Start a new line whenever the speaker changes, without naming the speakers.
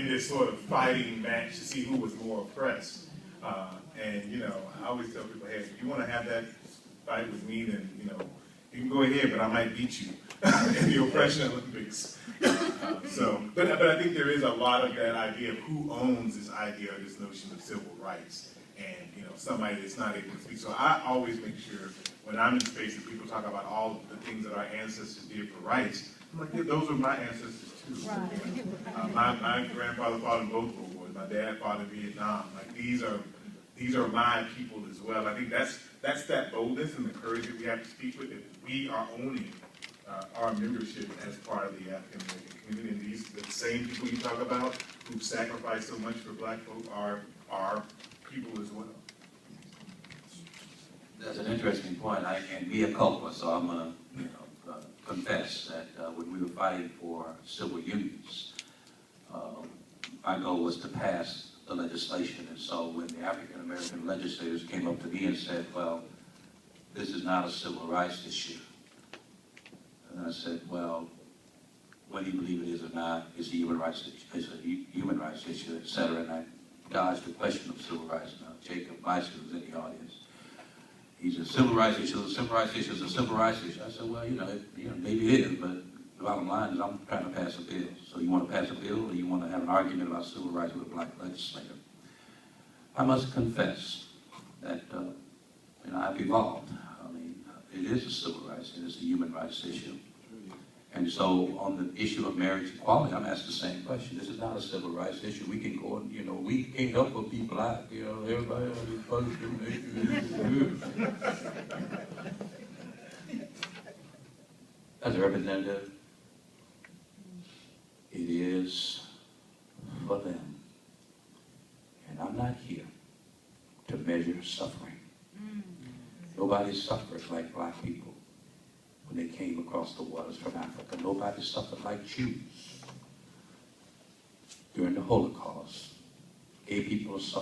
in this sort of fighting match to see who was more oppressed. And you know, I always tell people, hey, if you want to have that fight with me, then you know, you can go ahead, but I might beat you in the oppression Olympics. But I think there is a lot of that idea of who owns this idea, this notion of civil rights, and you know, somebody that's not able to speak. So I always make sure when I'm in spaces, people talk about all of the things that our ancestors did for rights. I'm like, yeah, those are my ancestors too. Right. My grandfather fought in both World Wars. My dad fought in Vietnam. Like these are my people as well. I think that's that boldness and the courage that we have to speak with. If we are owning our membership as part of the African American community, and these the same people you talk about who've sacrificed so much for Black folk are our people as well.
That's an interesting point. I can be a culprit, so I'm going to confess that when we were fighting for civil unions, my goal was to pass the legislation. And so when the African American legislators came up to me and said, well, this is not a civil rights issue. And I said, well, whether you believe it is or not, it's a human rights issue, et cetera. And I dodged the question of civil rights. Now, Jacob Meister was in the audience. He said, civil rights issue is a civil rights issue is a civil rights issue. I said, well, maybe it is, but the bottom line is I'm trying to pass a bill. So you want to pass a bill or you want to have an argument about civil rights with a Black legislator? I must confess that I've evolved. I mean, it is a civil rights, it is a human rights issue. And so on the issue of marriage equality, I'm asked the same question. This is not a civil rights issue. We can go and, we can't help but be Black. Everybody on this country. As a representative, it is for them. And I'm not here to measure suffering. Nobody suffers like Black people when they came across the waters from Africa. Nobody suffered like Jews during the Holocaust. Gay people suffered.